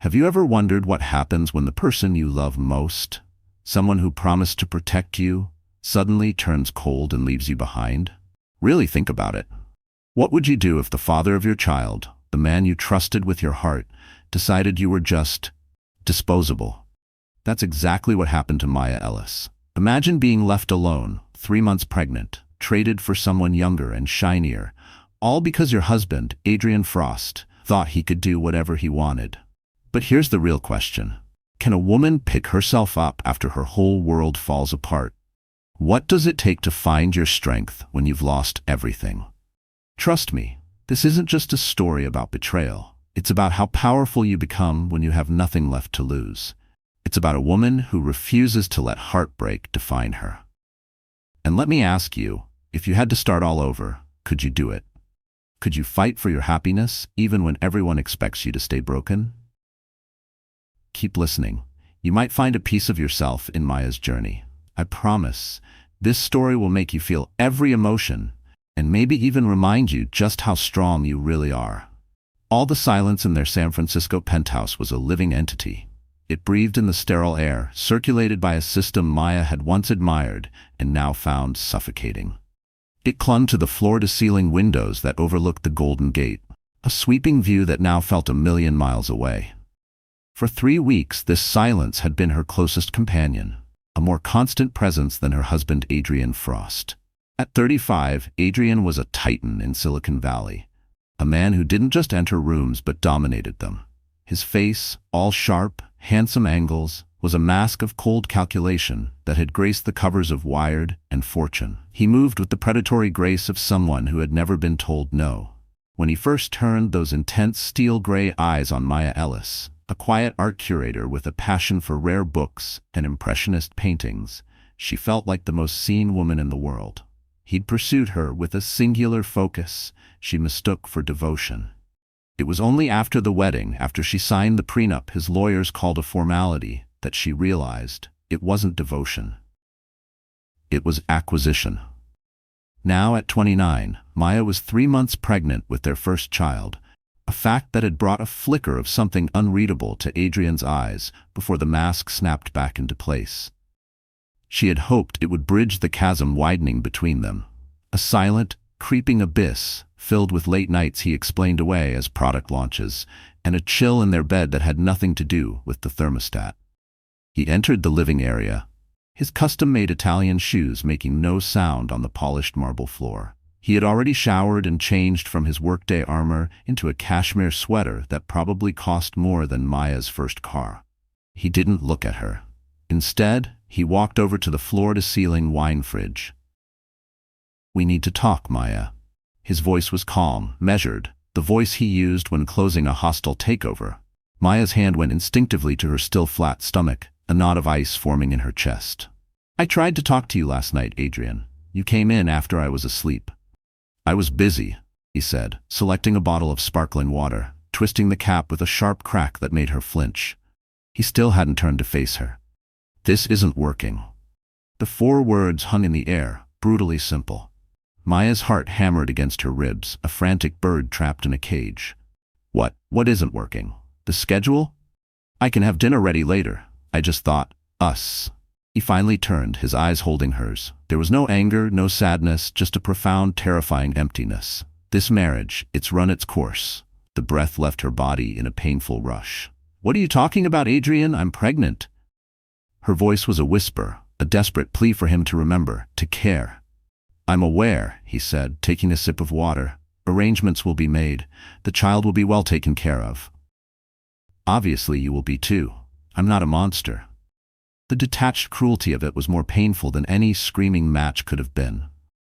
Have you ever wondered what happens when the person you love most, someone who promised to protect you, suddenly turns cold and leaves you behind? Really think about it. What would you do if the father of your child, the man you trusted with your heart, decided you were just disposable? That's exactly what happened to Maya Ellis. Imagine being left alone, 3 months pregnant, traded for someone younger and shinier, all because your husband, Adrian Frost, thought he could do whatever he wanted. But here's the real question. Can a woman pick herself up after her whole world falls apart? What does it take to find your strength when you've lost everything? Trust me, this isn't just a story about betrayal. It's about how powerful you become when you have nothing left to lose. It's about a woman who refuses to let heartbreak define her. And let me ask you, if you had to start all over, could you do it? Could you fight for your happiness even when everyone expects you to stay broken? Keep listening. You might find a piece of yourself in Maya's journey. I promise, this story will make you feel every emotion and maybe even remind you just how strong you really are. All the silence in their San Francisco penthouse was a living entity. It breathed in the sterile air, circulated by a system Maya had once admired and now found suffocating. It clung to the floor-to-ceiling windows that overlooked the Golden Gate, a sweeping view that now felt a million miles away. For 3 weeks, this silence had been her closest companion, a more constant presence than her husband Adrian Frost. At 35, Adrian was a titan in Silicon Valley, a man who didn't just enter rooms but dominated them. His face, all sharp, handsome angles, was a mask of cold calculation that had graced the covers of Wired and Fortune. He moved with the predatory grace of someone who had never been told no. When he first turned those intense steel-gray eyes on Maya Ellis, a quiet art curator with a passion for rare books and impressionist paintings, she felt like the most seen woman in the world. He'd pursued her with a singular focus she mistook for devotion. It was only after the wedding, after she signed the prenup his lawyers called a formality, that she realized it wasn't devotion. It was acquisition. Now at 29, Maya was 3 months pregnant with their first child, a fact that had brought a flicker of something unreadable to Adrian's eyes before the mask snapped back into place. She had hoped it would bridge the chasm widening between them, a silent, creeping abyss filled with late nights he explained away as product launches, and a chill in their bed that had nothing to do with the thermostat. He entered the living area, his custom-made Italian shoes making no sound on the polished marble floor. He had already showered and changed from his workday armor into a cashmere sweater that probably cost more than Maya's first car. He didn't look at her. Instead, he walked over to the floor-to-ceiling wine fridge. "We need to talk, Maya." His voice was calm, measured, the voice he used when closing a hostile takeover. Maya's hand went instinctively to her still flat stomach, a knot of ice forming in her chest. "I tried to talk to you last night, Adrian. You came in after I was asleep." "I was busy," he said, selecting a bottle of sparkling water, twisting the cap with a sharp crack that made her flinch. He still hadn't turned to face her. "This isn't working." The 4 words hung in the air, brutally simple. Maya's heart hammered against her ribs, a frantic bird trapped in a cage. What isn't working? The schedule? "I can have dinner ready later. I just thought, us." He finally turned, his eyes holding hers. There was no anger, no sadness, just a profound, terrifying emptiness. This marriage, it's run its course. The breath left her body in a painful rush. "What are you talking about, Adrian? I'm pregnant." Her voice was a whisper, a desperate plea for him to remember, to care. "I'm aware," he said, taking a sip of water. "Arrangements will be made. The child will be well taken care of." "Obviously you will be too. I'm not a monster." The detached cruelty of it was more painful than any screaming match could have been.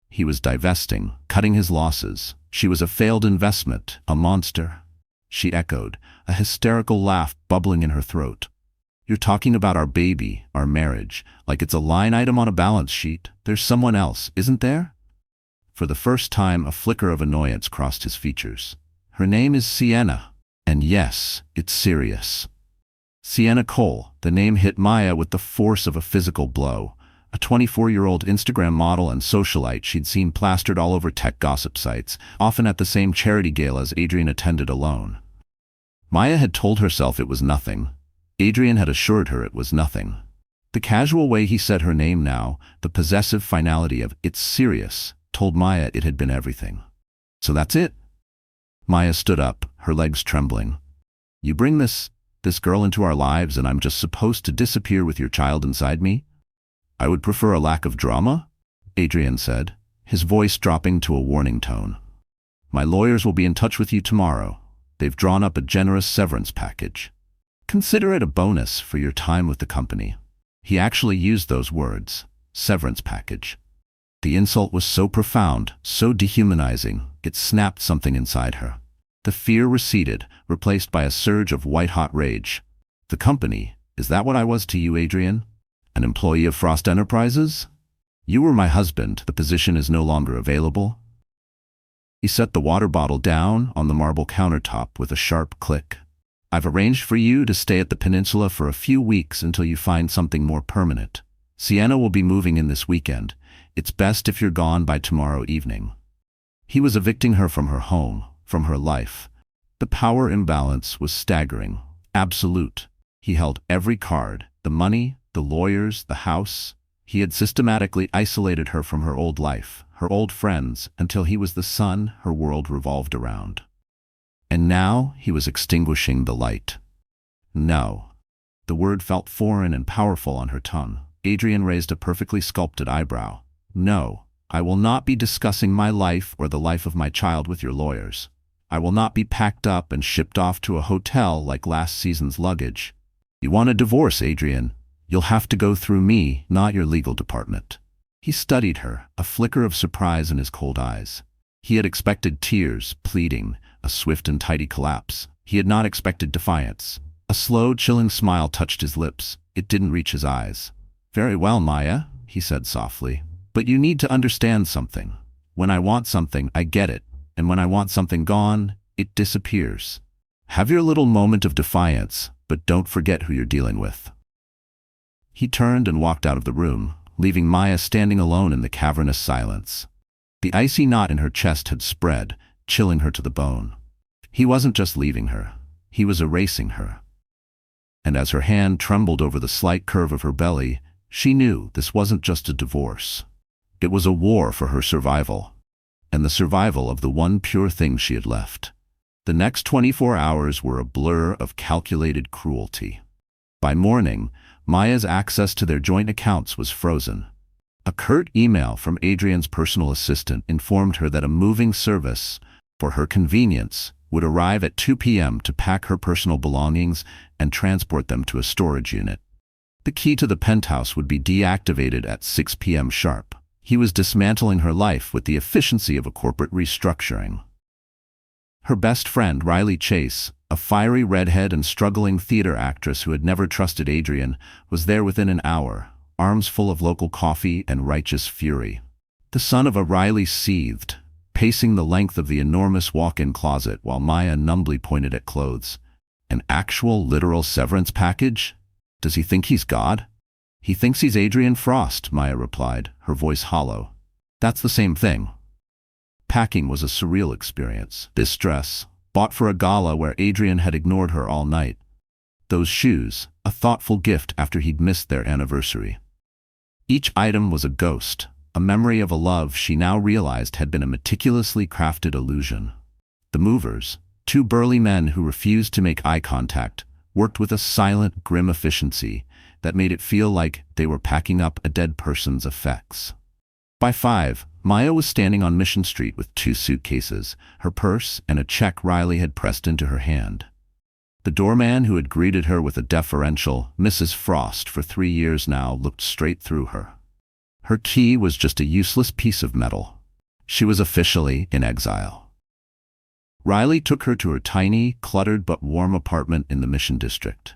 He was divesting, cutting his losses. She was a failed investment, a monster. She echoed, a hysterical laugh bubbling in her throat. "You're talking about our baby, our marriage, like it's a line item on a balance sheet. There's someone else, isn't there?" For the first time, a flicker of annoyance crossed his features. "Her name is Sienna. And yes, it's serious." Sienna Cole, the name hit Maya with the force of a physical blow. A 24-year-old Instagram model and socialite she'd seen plastered all over tech gossip sites, often at the same charity gala as Adrian attended alone. Maya had told herself it was nothing. Adrian had assured her it was nothing. The casual way he said her name now, the possessive finality of "it's serious," told Maya it had been everything. So that's it? Maya stood up, her legs trembling. You bring this girl into our lives and I'm just supposed to disappear with your child inside me? I would prefer a lack of drama, Adrian said, his voice dropping to a warning tone. My lawyers will be in touch with you tomorrow. They've drawn up a generous severance package. Consider it a bonus for your time with the company. He actually used those words, severance package. The insult was so profound, so dehumanizing, it snapped something inside her. The fear receded, replaced by a surge of white-hot rage. The company, is that what I was to you, Adrian? An employee of Frost Enterprises? You were my husband, the position is no longer available. He set the water bottle down on the marble countertop with a sharp click. I've arranged for you to stay at the peninsula for a few weeks until you find something more permanent. Sienna will be moving in this weekend. It's best if you're gone by tomorrow evening. He was evicting her from her home, from her life. The power imbalance was staggering, absolute. He held every card, the money, the lawyers, the house. He had systematically isolated her from her old life, her old friends, until he was the sun her world revolved around. And now he was extinguishing the light. No. The word felt foreign and powerful on her tongue. Adrian raised a perfectly sculpted eyebrow. No, I will not be discussing my life or the life of my child with your lawyers. I will not be packed up and shipped off to a hotel like last season's luggage. You want a divorce, Adrian? You'll have to go through me, not your legal department. He studied her, a flicker of surprise in his cold eyes. He had expected tears, pleading, a swift and tidy collapse. He had not expected defiance. A slow, chilling smile touched his lips. It didn't reach his eyes. Very well, Maya, he said softly. But you need to understand something. When I want something, I get it. And when I want something gone, it disappears. Have your little moment of defiance, but don't forget who you're dealing with. He turned and walked out of the room, leaving Maya standing alone in the cavernous silence. The icy knot in her chest had spread, chilling her to the bone. He wasn't just leaving her. He was erasing her. And as her hand trembled over the slight curve of her belly, she knew this wasn't just a divorce. It was a war for her survival, and the survival of the one pure thing she had left. The next 24 hours were a blur of calculated cruelty. By morning, Maya's access to their joint accounts was frozen. A curt email from Adrian's personal assistant informed her that a moving service, for her convenience, would arrive at 2 p.m. to pack her personal belongings and transport them to a storage unit. The key to the penthouse would be deactivated at 6 p.m. sharp. He was dismantling her life with the efficiency of a corporate restructuring. Her best friend, Riley Chase, a fiery redhead and struggling theater actress who had never trusted Adrian, was there within an hour, arms full of local coffee and righteous fury. The son of a Riley seethed, pacing the length of the enormous walk-in closet while Maya numbly pointed at clothes. An actual, literal severance package? Does he think he's God? He thinks he's Adrian Frost, Maya replied, her voice hollow. That's the same thing. Packing was a surreal experience. This dress, bought for a gala where Adrian had ignored her all night. Those shoes, a thoughtful gift after he'd missed their anniversary. Each item was a ghost, a memory of a love she now realized had been a meticulously crafted illusion. The movers, two burly men who refused to make eye contact, worked with a silent, grim efficiency that made it feel like they were packing up a dead person's effects. By 5, Maya was standing on Mission Street with 2 suitcases, her purse, and a check Riley had pressed into her hand. The doorman who had greeted her with a deferential "Mrs. Frost" for 3 years now looked straight through her. Her key was just a useless piece of metal. She was officially in exile. Riley took her to her tiny, cluttered but warm apartment in the Mission District.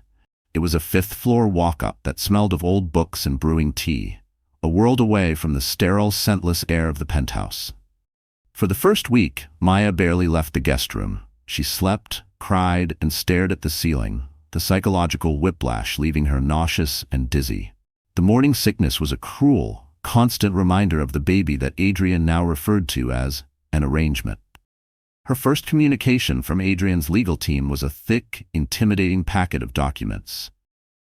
It was a 5th-floor walk-up that smelled of old books and brewing tea, a world away from the sterile, scentless air of the penthouse. For the first week, Maya barely left the guest room. She slept, cried, and stared at the ceiling, the psychological whiplash leaving her nauseous and dizzy. The morning sickness was a cruel, constant reminder of the baby that Adrian now referred to as an arrangement. Her first communication from Adrian's legal team was a thick, intimidating packet of documents.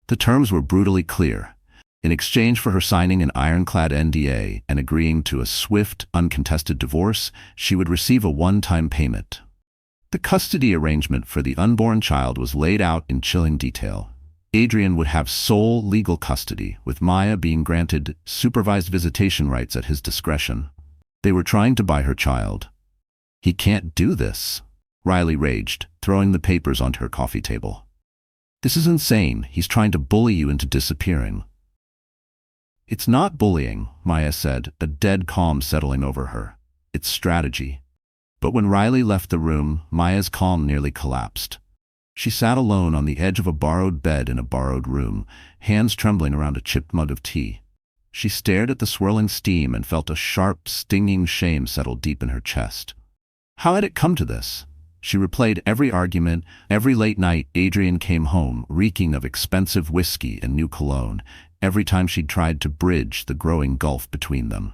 The terms were brutally clear. In exchange for her signing an ironclad NDA and agreeing to a swift, uncontested divorce, she would receive a one-time payment. The custody arrangement for the unborn child was laid out in chilling detail. Adrian would have sole legal custody, with Maya being granted supervised visitation rights at his discretion. They were trying to buy her child. "He can't do this," Riley raged, throwing the papers onto her coffee table. "This is insane. He's trying to bully you into disappearing." "It's not bullying," Maya said, a dead calm settling over her. "It's strategy." But when Riley left the room, Maya's calm nearly collapsed. She sat alone on the edge of a borrowed bed in a borrowed room, hands trembling around a chipped mug of tea. She stared at the swirling steam and felt a sharp, stinging shame settle deep in her chest. How had it come to this? She replayed every argument, every late night Adrian came home, reeking of expensive whiskey and new cologne, every time she'd tried to bridge the growing gulf between them.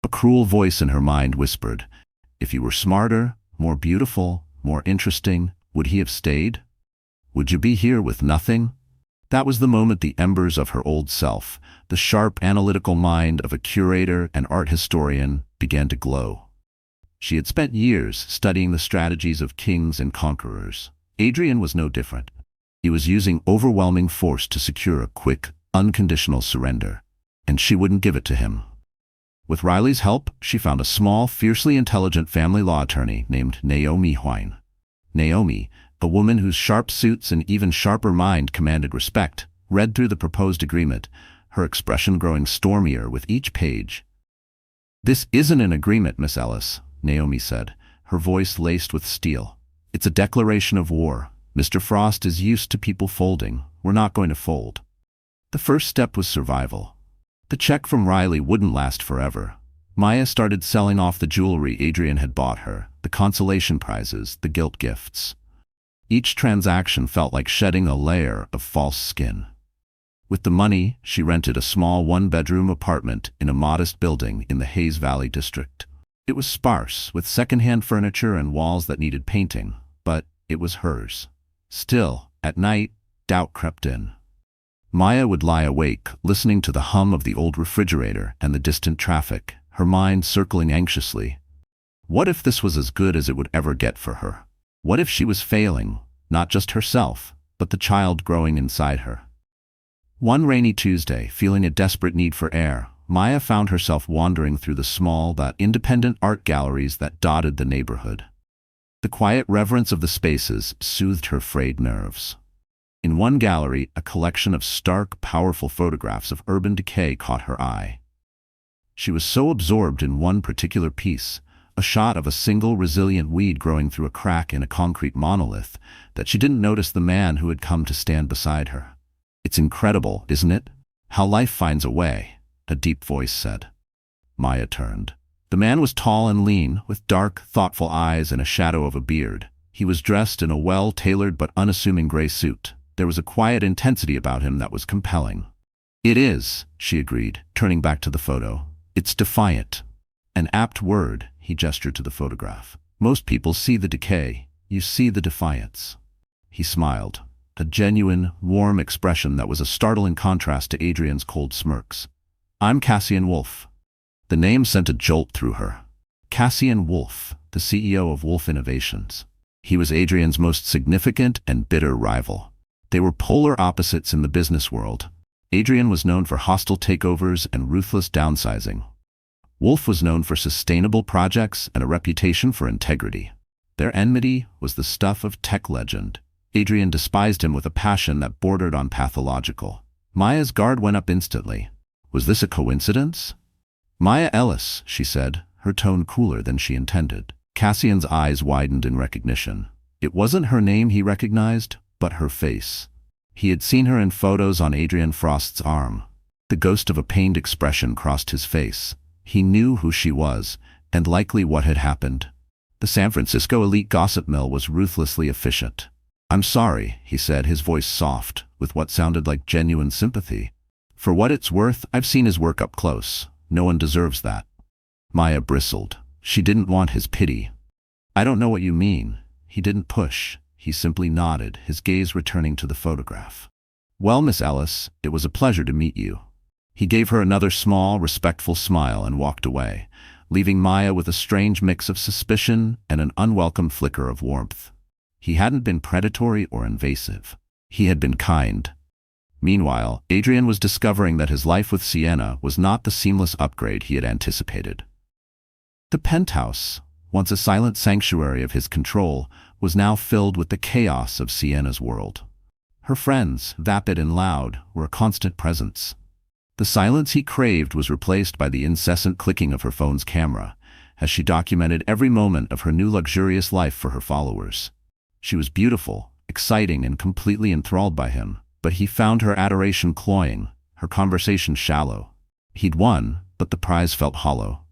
A cruel voice in her mind whispered, "If you were smarter, more beautiful, more interesting, would he have stayed? Would you be here with nothing?" That was the moment the embers of her old self, the sharp analytical mind of a curator and art historian, began to glow. She had spent years studying the strategies of kings and conquerors. Adrian was no different. He was using overwhelming force to secure a quick, unconditional surrender, and she wouldn't give it to him. With Riley's help, she found a small, fiercely intelligent family law attorney named Naomi Hwine. Naomi, a woman whose sharp suits and even sharper mind commanded respect, read through the proposed agreement, her expression growing stormier with each page. "This isn't an agreement, Miss Ellis," Naomi said, her voice laced with steel. "It's a declaration of war. Mr. Frost is used to people folding. We're not going to fold." The first step was survival. The check from Riley wouldn't last forever. Maya started selling off the jewelry Adrian had bought her, the consolation prizes, the guilt gifts. Each transaction felt like shedding a layer of false skin. With the money, she rented a small one-bedroom apartment in a modest building in the Hayes Valley district. It was sparse, with second-hand furniture and walls that needed painting, but it was hers. Still, at night, doubt crept in. Maya would lie awake, listening to the hum of the old refrigerator and the distant traffic, her mind circling anxiously. What if this was as good as it would ever get for her? What if she was failing, not just herself, but the child growing inside her? One rainy Tuesday, feeling a desperate need for air, Maya found herself wandering through the small but independent art galleries that dotted the neighborhood. The quiet reverence of the spaces soothed her frayed nerves. In one gallery, a collection of stark, powerful photographs of urban decay caught her eye. She was so absorbed in one particular piece, a shot of a single resilient weed growing through a crack in a concrete monolith, that she didn't notice the man who had come to stand beside her. "It's incredible, isn't it? How life finds a way," a deep voice said. Maya turned. The man was tall and lean, with dark, thoughtful eyes and a shadow of a beard. He was dressed in a well-tailored but unassuming gray suit. There was a quiet intensity about him that was compelling. "It is," she agreed, turning back to the photo. "It's defiant." An apt word, he gestured to the photograph. "Most people see the decay. You see the defiance." He smiled, a genuine, warm expression that was a startling contrast to Adrian's cold smirks. "I'm Cassian Wolf." The name sent a jolt through her. Cassian Wolf, the CEO of Wolf Innovations. He was Adrian's most significant and bitter rival. They were polar opposites in the business world. Adrian was known for hostile takeovers and ruthless downsizing. Wolf was known for sustainable projects and a reputation for integrity. Their enmity was the stuff of tech legend. Adrian despised him with a passion that bordered on pathological. Maya's guard went up instantly. Was this a coincidence? "Maya Ellis," she said, her tone cooler than she intended. Cassian's eyes widened in recognition. It wasn't her name he recognized, but her face. He had seen her in photos on Adrian Frost's arm. The ghost of a pained expression crossed his face. He knew who she was, and likely what had happened. The San Francisco elite gossip mill was ruthlessly efficient. "I'm sorry," he said, his voice soft, with what sounded like genuine sympathy. "For what it's worth, I've seen his work up close. No one deserves that." Maya bristled. She didn't want his pity. I don't know what you mean. He didn't push. He simply nodded, his gaze returning to the photograph. Well, Miss Ellis, it was a pleasure to meet you. He gave her another small, respectful smile and walked away, leaving Maya with a strange mix of suspicion and an unwelcome flicker of warmth. He hadn't been predatory or invasive. He had been kind. Meanwhile, Adrian was discovering that his life with Sienna was not the seamless upgrade he had anticipated. The penthouse, once a silent sanctuary of his control, was now filled with the chaos of Sienna's world. Her friends, vapid and loud, were a constant presence. The silence he craved was replaced by the incessant clicking of her phone's camera, as she documented every moment of her new luxurious life for her followers. She was beautiful, exciting, and completely enthralled by him, but he found her adoration cloying, her conversation shallow. He'd won, but the prize felt hollow.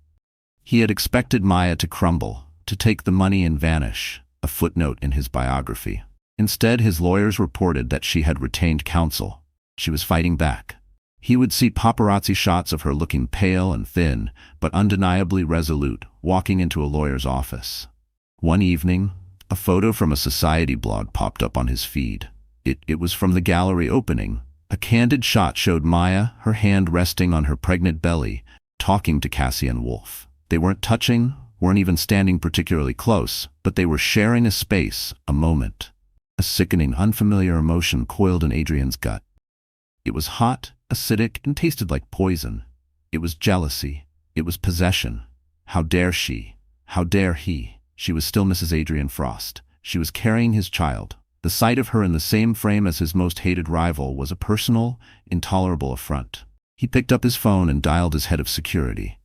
He had expected Maya to crumble, to take the money and vanish, a footnote in his biography. Instead, his lawyers reported that she had retained counsel. She was fighting back. He would see paparazzi shots of her looking pale and thin, but undeniably resolute, walking into a lawyer's office. One evening, a photo from a society blog popped up on his feed. It was from the gallery opening. A candid shot showed Maya, her hand resting on her pregnant belly, talking to Cassian Wolf. They weren't touching, weren't even standing particularly close, but they were sharing a space, a moment. A sickening, unfamiliar emotion coiled in Adrian's gut. It was hot, acidic, and tasted like poison. It was jealousy. It was possession. How dare she? How dare he? She was still Mrs. Adrian Frost. She was carrying his child. The sight of her in the same frame as his most hated rival was a personal, intolerable affront. He picked up his phone and dialed his head of security.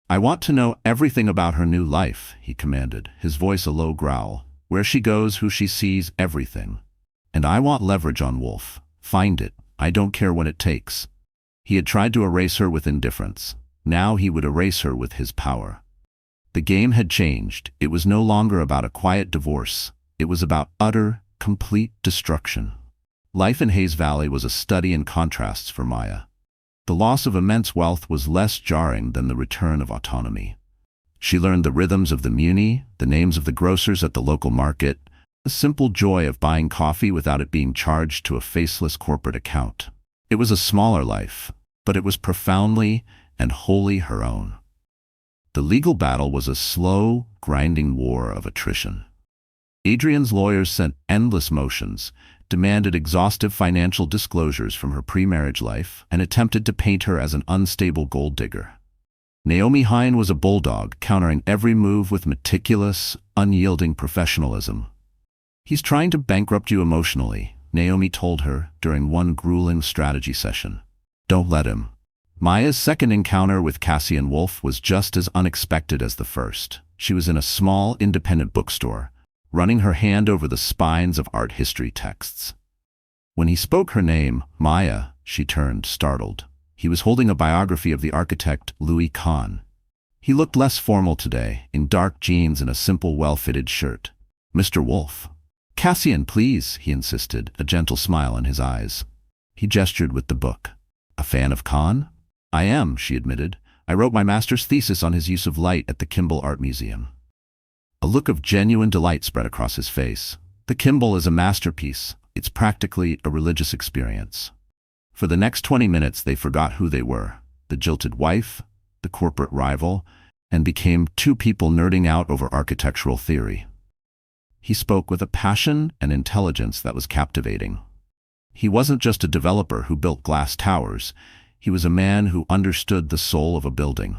I want to know everything about her new life, he commanded, his voice a low growl. Where she goes, who she sees, everything. And I want leverage on Wolf. Find it. I don't care what it takes. He had tried to erase her with indifference. Now he would erase her with his power. The game had changed. It was no longer about a quiet divorce. It was about utter, complete destruction. Life in Hayes Valley was a study in contrasts for Maya. The loss of immense wealth was less jarring than the return of autonomy. She learned the rhythms of the Muni, the names of the grocers at the local market, the simple joy of buying coffee without it being charged to a faceless corporate account. It was a smaller life, but it was profoundly and wholly her own. The legal battle was a slow, grinding war of attrition. Adrian's lawyers sent endless motions, demanded exhaustive financial disclosures from her pre-marriage life, and attempted to paint her as an unstable gold digger. Naomi Hine was a bulldog, countering every move with meticulous, unyielding professionalism. He's trying to bankrupt you emotionally, Naomi told her during one grueling strategy session. Don't let him. Maya's second encounter with Cassian Wolf was just as unexpected as the first. She was in a small, independent bookstore, running her hand over the spines of art history texts. When he spoke her name, Maya, she turned, startled. He was holding a biography of the architect Louis Kahn. He looked less formal today, in dark jeans and a simple, well-fitted shirt. Mr. Wolf. Cassian, please, he insisted, a gentle smile in his eyes. He gestured with the book. A fan of Kahn? I am, she admitted. I wrote my master's thesis on his use of light at the Kimball Art Museum. A look of genuine delight spread across his face. The Kimball is a masterpiece. It's practically a religious experience. For the next 20 minutes they forgot who they were, the jilted wife, the corporate rival, and became two people nerding out over architectural theory. He spoke with a passion and intelligence that was captivating. He wasn't just a developer who built glass towers. He was a man who understood the soul of a building.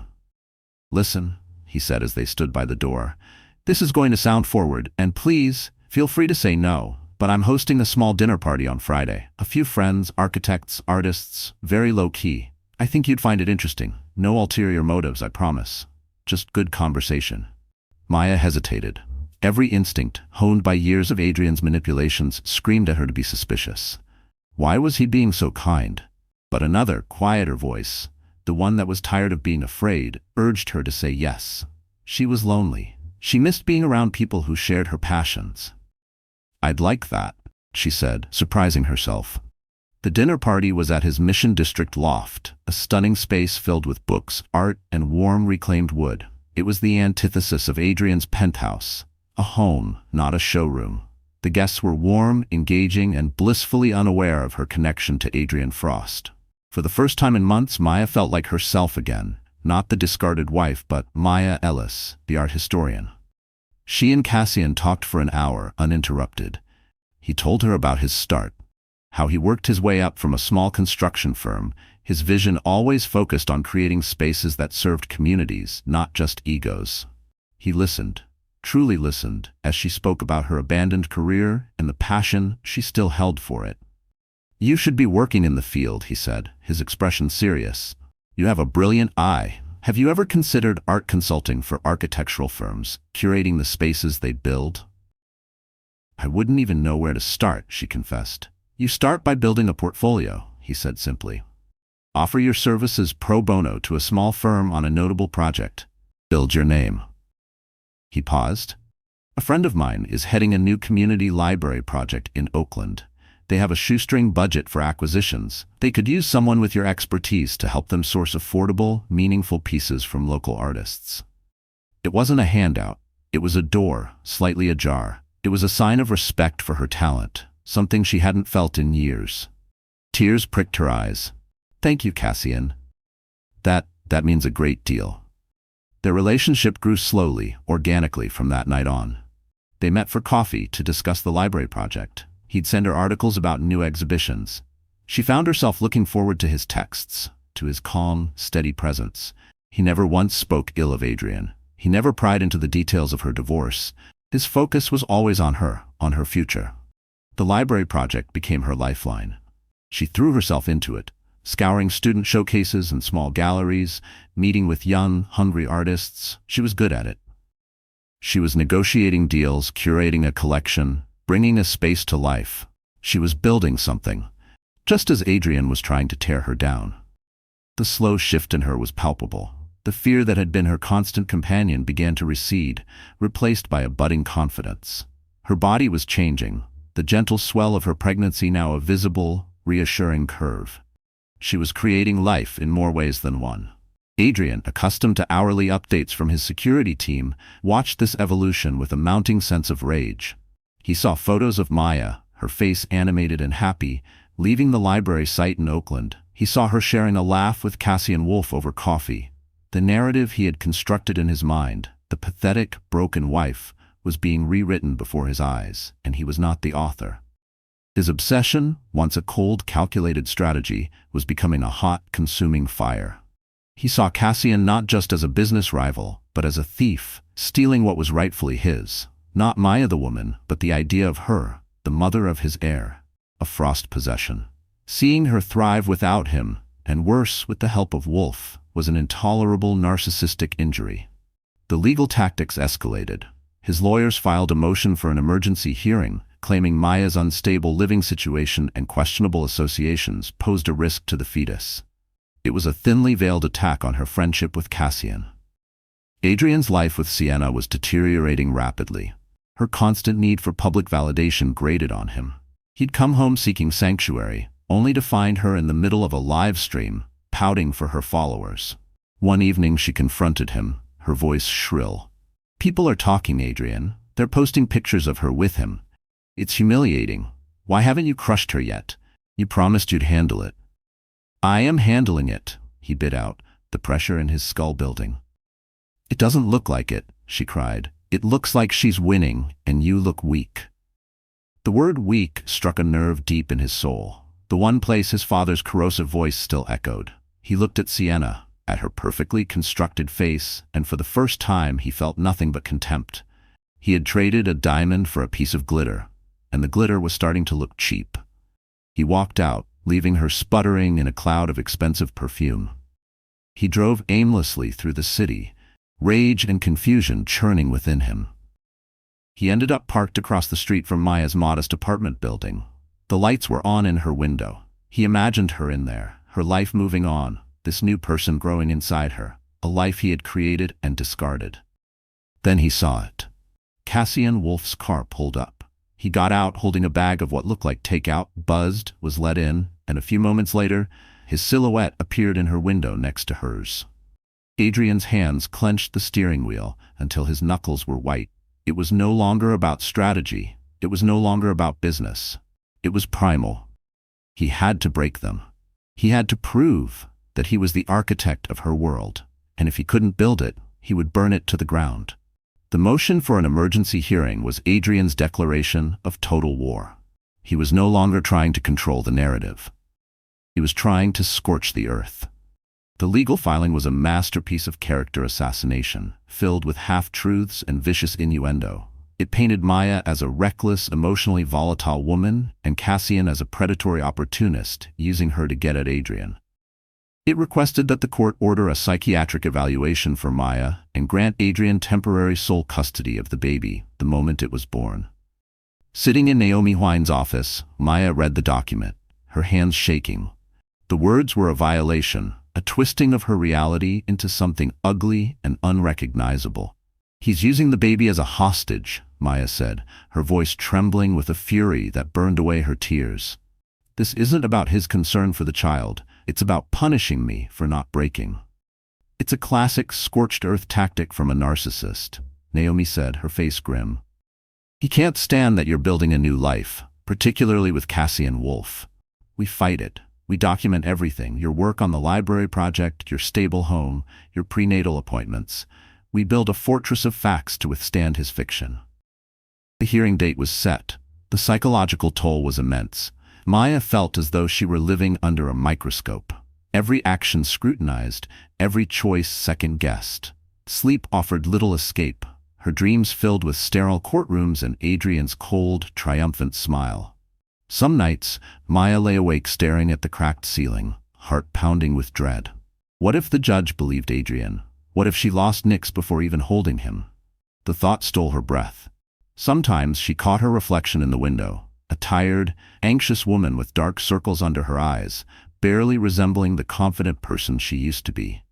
Listen, he said as they stood by the door. This is going to sound forward, and please, feel free to say no, but I'm hosting a small dinner party on Friday. A few friends, architects, artists, very low-key. I think you'd find it interesting. No ulterior motives, I promise. Just good conversation. Maya hesitated. Every instinct, honed by years of Adrian's manipulations, screamed at her to be suspicious. Why was he being so kind? But another, quieter voice, the one that was tired of being afraid, urged her to say yes. She was lonely. She missed being around people who shared her passions. I'd like that, she said, surprising herself. The dinner party was at his Mission District loft, a stunning space filled with books, art, and warm reclaimed wood. It was the antithesis of Adrian's penthouse, A home, not a showroom. The guests were warm, engaging, and blissfully unaware of her connection to Adrian Frost. For the first time in months, Maya felt like herself again, not the discarded wife, but Maya Ellis, the art historian. She and Cassian talked for an hour, uninterrupted. He told her about his start, how he worked his way up from a small construction firm, his vision always focused on creating spaces that served communities, not just egos. He listened, truly listened, as she spoke about her abandoned career and the passion she still held for it. "You should be working in the field," he said, his expression serious. "You have a brilliant eye. Have you ever considered art consulting for architectural firms, curating the spaces they build?" "I wouldn't even know where to start," she confessed. "You start by building a portfolio," he said simply. "Offer your services pro bono to a small firm on a notable project. Build your name." He paused. "A friend of mine is heading a new community library project in Oakland. They have a shoestring budget for acquisitions. They could use someone with your expertise to help them source affordable, meaningful pieces from local artists." It wasn't a handout. It was a door, slightly ajar. It was a sign of respect for her talent, something she hadn't felt in years. Tears pricked her eyes. "Thank you, Cassian. That means a great deal." Their relationship grew slowly, organically from that night on. They met for coffee to discuss the library project. He'd send her articles about new exhibitions. She found herself looking forward to his texts, to his calm, steady presence. He never once spoke ill of Adrian. He never pried into the details of her divorce. His focus was always on her future. The library project became her lifeline. She threw herself into it, scouring student showcases and small galleries, meeting with young, hungry artists. She was good at it. She was negotiating deals, curating a collection, bringing a space to life. She was building something, just as Adrian was trying to tear her down. The slow shift in her was palpable. The fear that had been her constant companion began to recede, replaced by a budding confidence. Her body was changing, the gentle swell of her pregnancy now a visible, reassuring curve. She was creating life in more ways than one. Adrian, accustomed to hourly updates from his security team, watched this evolution with a mounting sense of rage. He saw photos of Maya, her face animated and happy, leaving the library site in Oakland. He saw her sharing a laugh with Cassian Wolf over coffee. The narrative he had constructed in his mind, the pathetic, broken wife, was being rewritten before his eyes, and he was not the author. His obsession, once a cold, calculated strategy, was becoming a hot, consuming fire. He saw Cassian not just as a business rival, but as a thief, stealing what was rightfully his. Not Maya the woman, but the idea of her, the mother of his heir, a Frost possession. Seeing her thrive without him, and worse with the help of Wolf, was an intolerable narcissistic injury. The legal tactics escalated. His lawyers filed a motion for an emergency hearing, claiming Maya's unstable living situation and questionable associations posed a risk to the fetus. It was a thinly veiled attack on her friendship with Cassian. Adrian's life with Sienna was deteriorating rapidly. Her constant need for public validation grated on him. He'd come home seeking sanctuary, only to find her in the middle of a live stream, pouting for her followers. One evening she confronted him, her voice shrill. "People are talking, Adrian. They're posting pictures of her with him. It's humiliating. Why haven't you crushed her yet? You promised you'd handle it." "I am handling it," he bit out, the pressure in his skull building. "It doesn't look like it," she cried. "It looks like she's winning, and you look weak." The word weak struck a nerve deep in his soul, the one place his father's corrosive voice still echoed. He looked at Sienna, at her perfectly constructed face, and for the first time he felt nothing but contempt. He had traded a diamond for a piece of glitter, and the glitter was starting to look cheap. He walked out, leaving her sputtering in a cloud of expensive perfume. He drove aimlessly through the city, rage and confusion churning within him. He ended up parked across the street from Maya's modest apartment building. The lights were on in her window. He imagined her in there, her life moving on, this new person growing inside her, a life he had created and discarded. Then he saw it. Cassian Wolf's car pulled up. He got out holding a bag of what looked like takeout, buzzed, was let in, and a few moments later, his silhouette appeared in her window next to hers. Adrian's hands clenched the steering wheel until his knuckles were white. It was no longer about strategy. It was no longer about business. It was primal. He had to break them. He had to prove that he was the architect of her world, and if he couldn't build it, he would burn it to the ground. The motion for an emergency hearing was Adrian's declaration of total war. He was no longer trying to control the narrative. He was trying to scorch the earth. The legal filing was a masterpiece of character assassination, filled with half-truths and vicious innuendo. It painted Maya as a reckless, emotionally volatile woman and Cassian as a predatory opportunist, using her to get at Adrian. It requested that the court order a psychiatric evaluation for Maya and grant Adrian temporary sole custody of the baby the moment it was born. Sitting in Naomi Huine's office, Maya read the document, her hands shaking. The words were a violation, a twisting of her reality into something ugly and unrecognizable. "He's using the baby as a hostage," Maya said, her voice trembling with a fury that burned away her tears. "This isn't about his concern for the child. It's about punishing me for not breaking." "It's a classic scorched earth tactic from a narcissist," Naomi said, her face grim. "He can't stand that you're building a new life, particularly with Cassian Wolf. We fight it. We document everything, your work on the library project, your stable home, your prenatal appointments. We build a fortress of facts to withstand his fiction." The hearing date was set. The psychological toll was immense. Maya felt as though she were living under a microscope. Every action scrutinized, every choice second-guessed. Sleep offered little escape, her dreams filled with sterile courtrooms and Adrian's cold, triumphant smile. Some nights, Maya lay awake staring at the cracked ceiling, heart pounding with dread. What if the judge believed Adrian? What if she lost Nix before even holding him? The thought stole her breath. Sometimes she caught her reflection in the window, a tired, anxious woman with dark circles under her eyes, barely resembling the confident person she used to be.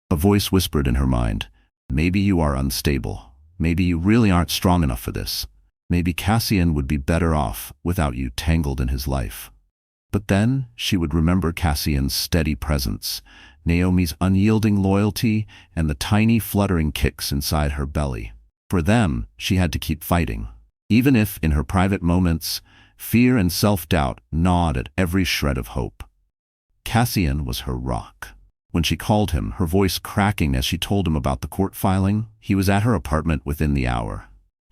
A voice whispered in her mind, "Maybe you are unstable. Maybe you really aren't strong enough for this. Maybe Cassian would be better off without you tangled in his life." But then she would remember Cassian's steady presence, Naomi's unyielding loyalty, and the tiny fluttering kicks inside her belly. For them, she had to keep fighting. Even if, in her private moments, fear and self-doubt gnawed at every shred of hope. Cassian was her rock. When she called him, her voice cracking as she told him about the court filing, he was at her apartment within the hour.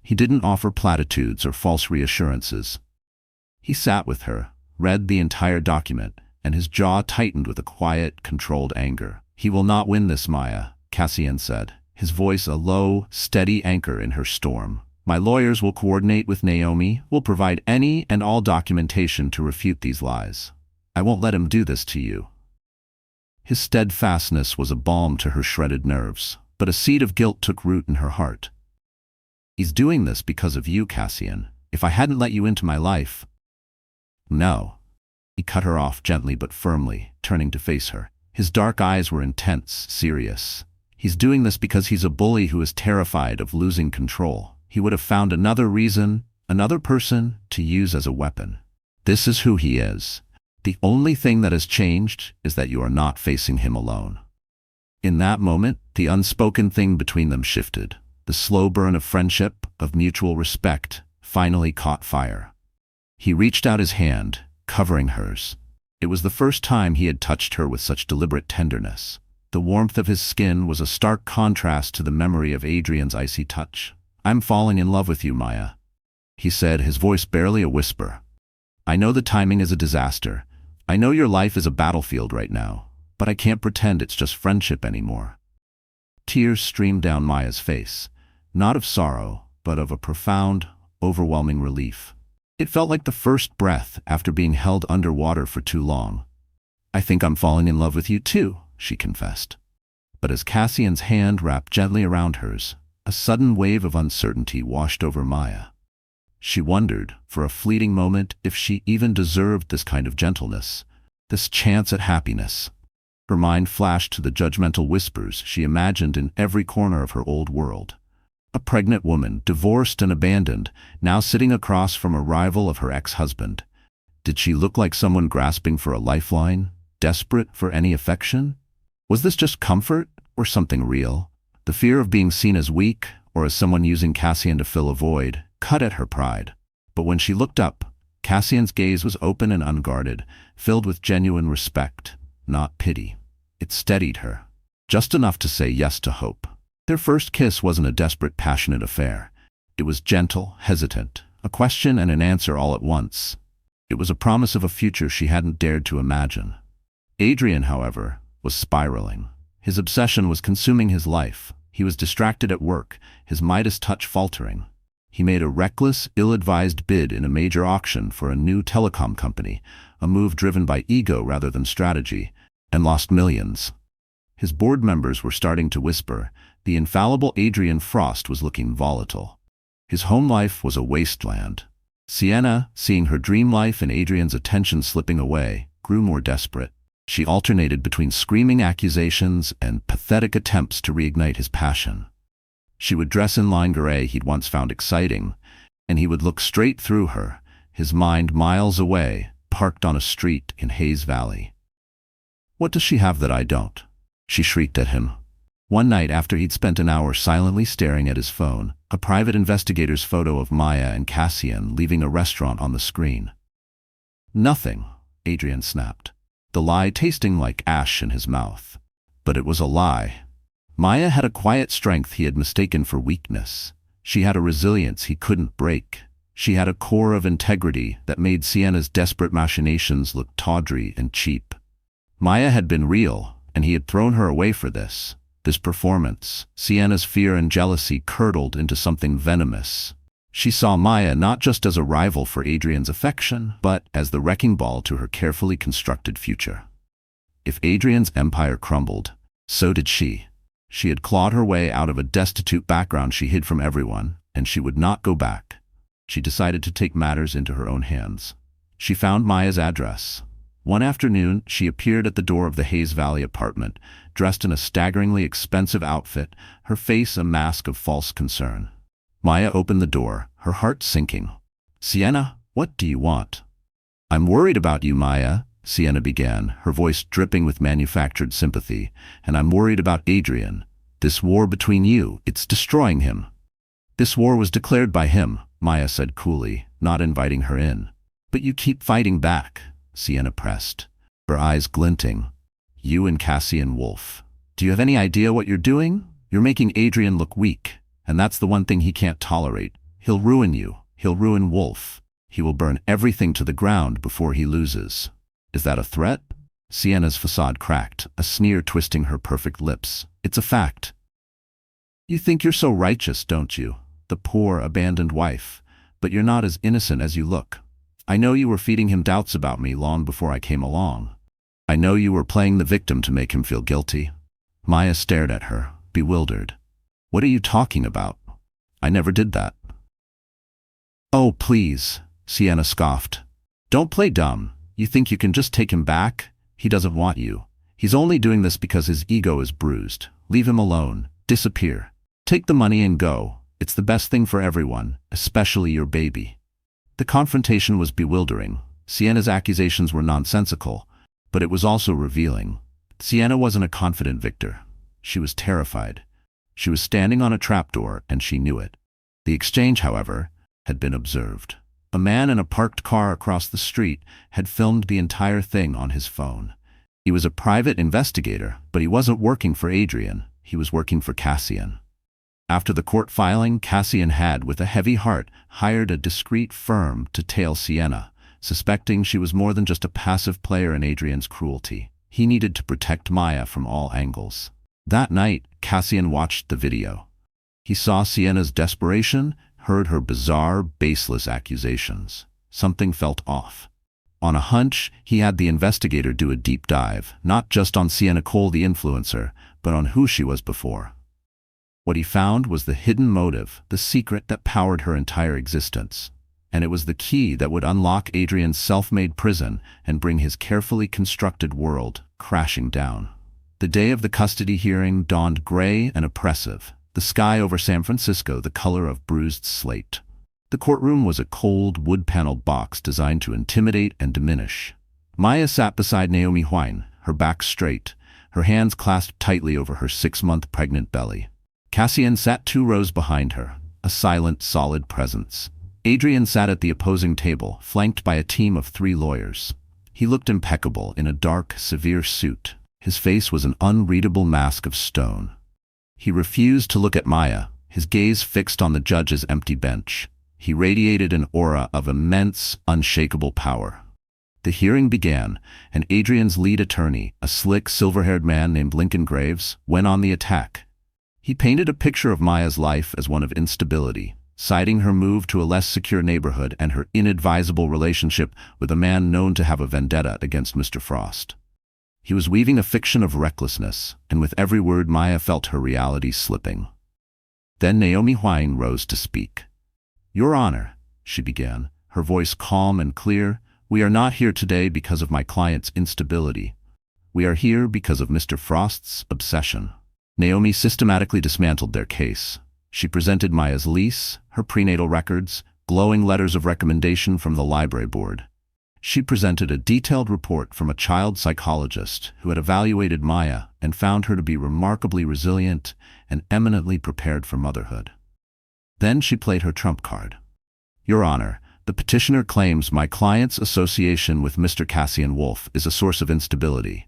He didn't offer platitudes or false reassurances. He sat with her, read the entire document, and his jaw tightened with a quiet, controlled anger. "He will not win this, Maya," Cassian said, his voice a low, steady anchor in her storm. "My lawyers will coordinate with Naomi, will provide any and all documentation to refute these lies. I won't let him do this to you." His steadfastness was a balm to her shredded nerves, but a seed of guilt took root in her heart. "He's doing this because of you, Cassian. If I hadn't let you into my life—" "No." He cut her off gently but firmly, turning to face her. His dark eyes were intense, serious. "He's doing this because he's a bully who is terrified of losing control. He would have found another reason, another person, to use as a weapon. This is who he is. The only thing that has changed is that you are not facing him alone." In that moment, the unspoken thing between them shifted. The slow burn of friendship, of mutual respect, finally caught fire. He reached out his hand, covering hers. It was the first time he had touched her with such deliberate tenderness. The warmth of his skin was a stark contrast to the memory of Adrian's icy touch. "I'm falling in love with you, Maya," he said, his voice barely a whisper. "I know the timing is a disaster. I know your life is a battlefield right now, but I can't pretend it's just friendship anymore." Tears streamed down Maya's face, not of sorrow, but of a profound, overwhelming relief. It felt like the first breath after being held underwater for too long. "I think I'm falling in love with you too," she confessed. But as Cassian's hand wrapped gently around hers, a sudden wave of uncertainty washed over Maya. She wondered, for a fleeting moment, if she even deserved this kind of gentleness, this chance at happiness. Her mind flashed to the judgmental whispers she imagined in every corner of her old world. A pregnant woman, divorced and abandoned, now sitting across from a rival of her ex-husband. Did she look like someone grasping for a lifeline, desperate for any affection? Was this just comfort, or something real? The fear of being seen as weak, or as someone using Cassian to fill a void, cut at her pride. But when she looked up, Cassian's gaze was open and unguarded, filled with genuine respect, not pity. It steadied her, just enough to say yes to hope. Their first kiss wasn't a desperate, passionate affair. It was gentle, hesitant, a question and an answer all at once. It was a promise of a future she hadn't dared to imagine. Adrian, however, was spiraling. His obsession was consuming his life. He was distracted at work, his Midas touch faltering. He made a reckless, ill-advised bid in a major auction for a new telecom company, a move driven by ego rather than strategy, and lost millions. His board members were starting to whisper. The infallible Adrian Frost was looking volatile. His home life was a wasteland. Sienna, seeing her dream life and Adrian's attention slipping away, grew more desperate. She alternated between screaming accusations and pathetic attempts to reignite his passion. She would dress in lingerie he'd once found exciting, and he would look straight through her, his mind miles away, parked on a street in Hayes Valley. "What does she have that I don't?" she shrieked at him. One night after he'd spent an hour silently staring at his phone, a private investigator's photo of Maya and Cassian leaving a restaurant on the screen. "Nothing," Adrian snapped, the lie tasting like ash in his mouth. But it was a lie. Maya had a quiet strength he had mistaken for weakness. She had a resilience he couldn't break. She had a core of integrity that made Sienna's desperate machinations look tawdry and cheap. Maya had been real, and he had thrown her away for this. This performance, Sienna's fear and jealousy curdled into something venomous. She saw Maya not just as a rival for Adrian's affection, but as the wrecking ball to her carefully constructed future. If Adrian's empire crumbled, so did she. She had clawed her way out of a destitute background she hid from everyone, and she would not go back. She decided to take matters into her own hands. She found Maya's address. One afternoon, she appeared at the door of the Hayes Valley apartment, dressed in a staggeringly expensive outfit, her face a mask of false concern. Maya opened the door, her heart sinking. "Sienna, what do you want?" "I'm worried about you, Maya," Sienna began, her voice dripping with manufactured sympathy. "And I'm worried about Adrian. This war between you, it's destroying him." "This war was declared by him," Maya said coolly, not inviting her in. "But you keep fighting back," Sienna pressed, her eyes glinting. "You and Cassian Wolf. Do you have any idea what you're doing? You're making Adrian look weak, and that's the one thing he can't tolerate. He'll ruin you. He'll ruin Wolf. He will burn everything to the ground before he loses." "Is that a threat?" Sienna's facade cracked, a sneer twisting her perfect lips. "It's a fact." "You think you're so righteous, don't you? The poor, abandoned wife. But you're not as innocent as you look. I know you were feeding him doubts about me long before I came along. I know you were playing the victim to make him feel guilty." Maya stared at her, bewildered. "What are you talking about? I never did that." "Oh, please," Sienna scoffed. "Don't play dumb. You think you can just take him back? He doesn't want you. He's only doing this because his ego is bruised. Leave him alone. Disappear. Take the money and go. It's the best thing for everyone, especially your baby." The confrontation was bewildering. Sienna's accusations were nonsensical, but it was also revealing. Sienna wasn't a confident victor. She was terrified. She was standing on a trapdoor, and she knew it. The exchange, however, had been observed. A man in a parked car across the street had filmed the entire thing on his phone. He was a private investigator, but he wasn't working for Adrian. He was working for Cassian. After the court filing, Cassian had, with a heavy heart, hired a discreet firm to tail Sienna, suspecting she was more than just a passive player in Adrian's cruelty. He needed to protect Maya from all angles. That night, Cassian watched the video. He saw Sienna's desperation, heard her bizarre, baseless accusations. Something felt off. On a hunch, he had the investigator do a deep dive, not just on Sienna Cole the influencer, but on who she was before. What he found was the hidden motive, the secret that powered her entire existence. And it was the key that would unlock Adrian's self-made prison and bring his carefully constructed world crashing down. The day of the custody hearing dawned gray and oppressive, the sky over San Francisco the color of bruised slate. The courtroom was a cold, wood-paneled box designed to intimidate and diminish. Maya sat beside Naomi Huyn, her back straight, her hands clasped tightly over her 6-month pregnant belly. Cassian sat 2 rows behind her, a silent, solid presence. Adrian sat at the opposing table, flanked by a team of 3 lawyers. He looked impeccable in a dark, severe suit. His face was an unreadable mask of stone. He refused to look at Maya, his gaze fixed on the judge's empty bench. He radiated an aura of immense, unshakable power. The hearing began, and Adrian's lead attorney, a slick, silver-haired man named Lincoln Graves, went on the attack. He painted a picture of Maya's life as one of instability, citing her move to a less secure neighborhood and her inadvisable relationship with a man known to have a vendetta against Mr. Frost. He was weaving a fiction of recklessness, and with every word Maya felt her reality slipping. Then Naomi Huang rose to speak. "Your Honor," she began, her voice calm and clear, "we are not here today because of my client's instability. We are here because of Mr. Frost's obsession." Naomi systematically dismantled their case. She presented Maya's lease, her prenatal records, glowing letters of recommendation from the library board. She presented a detailed report from a child psychologist who had evaluated Maya and found her to be remarkably resilient and eminently prepared for motherhood. Then she played her trump card. "Your Honor, the petitioner claims my client's association with Mr. Cassian Wolf is a source of instability.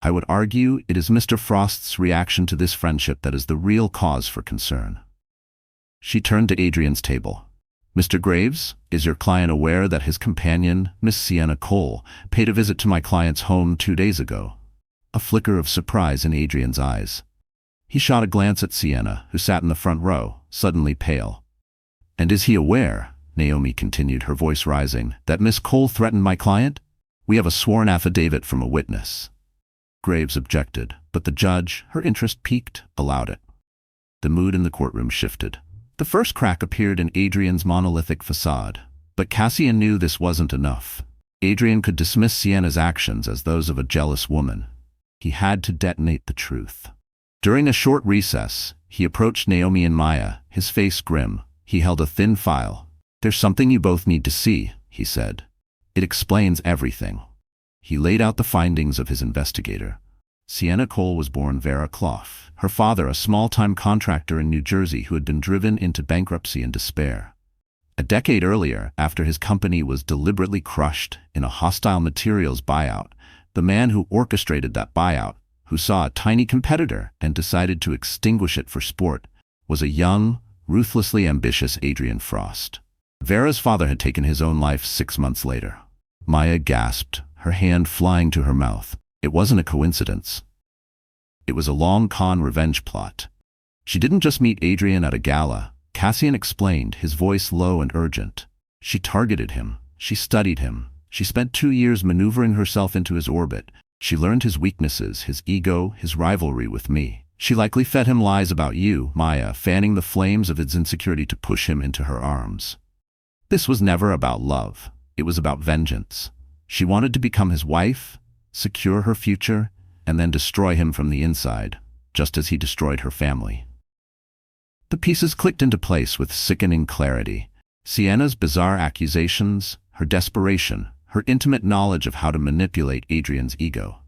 I would argue it is Mr. Frost's reaction to this friendship that is the real cause for concern." She turned to Adrian's table. "Mr. Graves, is your client aware that his companion, Miss Sienna Cole, paid a visit to my client's home 2 days ago?" A flicker of surprise in Adrian's eyes. He shot a glance at Sienna, who sat in the front row, suddenly pale. "And is he aware," Naomi continued, her voice rising, "that Miss Cole threatened my client? We have a sworn affidavit from a witness." Graves objected, but the judge, her interest piqued, allowed it. The mood in the courtroom shifted. The first crack appeared in Adrian's monolithic facade, but Cassian knew this wasn't enough. Adrian could dismiss Sienna's actions as those of a jealous woman. He had to detonate the truth. During a short recess, he approached Naomi and Maya, his face grim. He held a thin file. "There's something you both need to see," he said. "It explains everything." He laid out the findings of his investigator. Sienna Cole was born Vera Clough, her father a small-time contractor in New Jersey who had been driven into bankruptcy and despair. A decade earlier, after his company was deliberately crushed in a hostile materials buyout, the man who orchestrated that buyout, who saw a tiny competitor and decided to extinguish it for sport, was a young, ruthlessly ambitious Adrian Frost. Vera's father had taken his own life 6 months later. Maya gasped, her hand flying to her mouth. It wasn't a coincidence. It was a long-con revenge plot. She didn't just meet Adrian at a gala. Cassian explained, his voice low and urgent. She targeted him. She studied him. She spent 2 years maneuvering herself into his orbit. She learned his weaknesses, his ego, his rivalry with me. She likely fed him lies about you, Maya, fanning the flames of his insecurity to push him into her arms. This was never about love. It was about vengeance. She wanted to become his wife, secure her future, and then destroy him from the inside, just as he destroyed her family. The pieces clicked into place with sickening clarity. Sienna's bizarre accusations, her desperation, her intimate knowledge of how to manipulate Adrian's ego.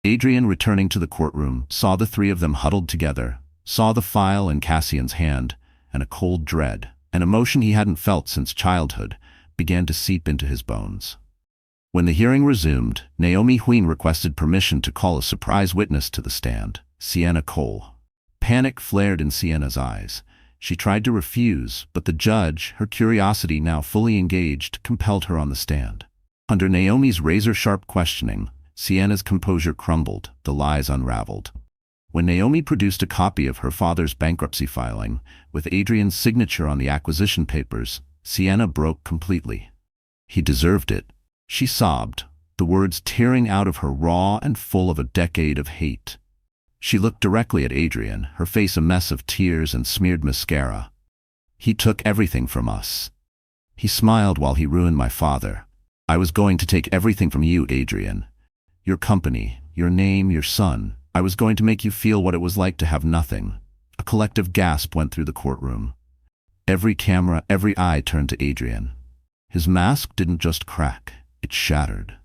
Adrian, returning to the courtroom, saw the 3 of them huddled together, saw the file in Cassian's hand, and a cold dread, an emotion he hadn't felt since childhood, began to seep into his bones. When the hearing resumed, Naomi Huang requested permission to call a surprise witness to the stand, Sienna Cole. Panic flared in Sienna's eyes. She tried to refuse, but the judge, her curiosity now fully engaged, compelled her on the stand. Under Naomi's razor-sharp questioning, Sienna's composure crumbled, the lies unraveled. When Naomi produced a copy of her father's bankruptcy filing, with Adrian's signature on the acquisition papers, Sienna broke completely. "He deserved it," she sobbed, the words tearing out of her raw and full of a decade of hate. She looked directly at Adrian, her face a mess of tears and smeared mascara. "He took everything from us. He smiled while he ruined my father. I was going to take everything from you, Adrian. Your company, your name, your son. I was going to make you feel what it was like to have nothing." A collective gasp went through the courtroom. Every camera, every eye turned to Adrian. His mask didn't just crack, it shattered.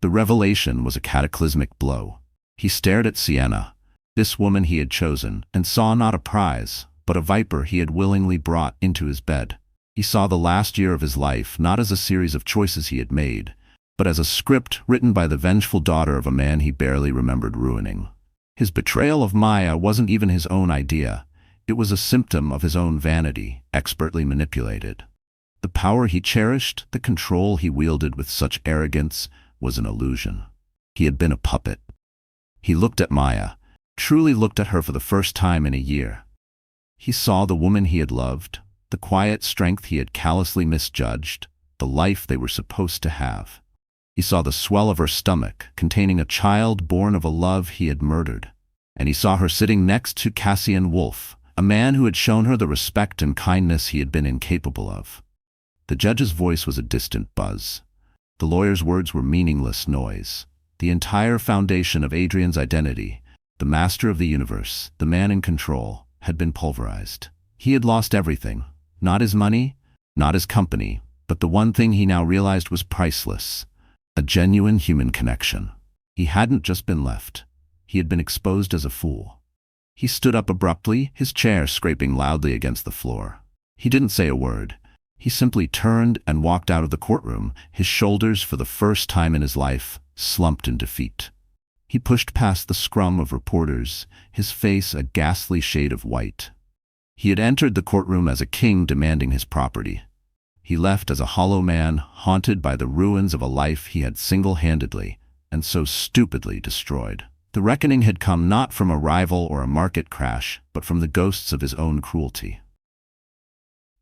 The revelation was a cataclysmic blow. He stared at Sienna, this woman he had chosen, and saw not a prize, but a viper he had willingly brought into his bed. He saw the last year of his life not as a series of choices he had made, but as a script written by the vengeful daughter of a man he barely remembered ruining. His betrayal of Maya wasn't even his own idea. It was a symptom of his own vanity, expertly manipulated. The power he cherished, the control he wielded with such arrogance, was an illusion. He had been a puppet. He looked at Maya, truly looked at her for the first time in a year. He saw the woman he had loved, the quiet strength he had callously misjudged, the life they were supposed to have. He saw the swell of her stomach, containing a child born of a love he had murdered. And he saw her sitting next to Cassian Wolf, a man who had shown her the respect and kindness he had been incapable of. The judge's voice was a distant buzz. The lawyer's words were meaningless noise. The entire foundation of Adrian's identity, the master of the universe, the man in control, had been pulverized. He had lost everything. Not his money, not his company, but the one thing he now realized was priceless. A genuine human connection. He hadn't just been left. He had been exposed as a fool. He stood up abruptly, his chair scraping loudly against the floor. He didn't say a word. He simply turned and walked out of the courtroom, his shoulders, for the first time in his life, slumped in defeat. He pushed past the scrum of reporters, his face a ghastly shade of white. He had entered the courtroom as a king demanding his property. He left as a hollow man, haunted by the ruins of a life he had single-handedly and so stupidly destroyed. The reckoning had come not from a rival or a market crash, but from the ghosts of his own cruelty.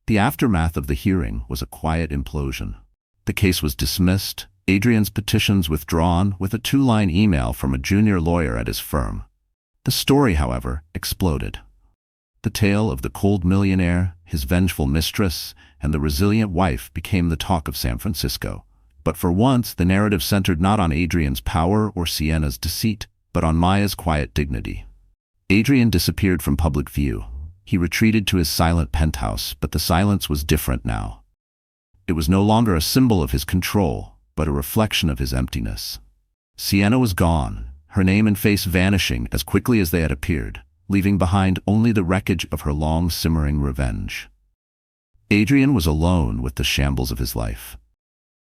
The aftermath of the hearing was a quiet implosion. The case was dismissed, Adrian's petitions withdrawn, with a 2-line email from a junior lawyer at his firm. The story, however, exploded. The tale of the cold millionaire, his vengeful mistress, and the resilient wife became the talk of San Francisco. But for once, the narrative centered not on Adrian's power or Sienna's deceit, but on Maya's quiet dignity. Adrian disappeared from public view. He retreated to his silent penthouse, but the silence was different now. It was no longer a symbol of his control, but a reflection of his emptiness. Sienna was gone, her name and face vanishing as quickly as they had appeared, leaving behind only the wreckage of her long-simmering revenge. Adrian was alone with the shambles of his life.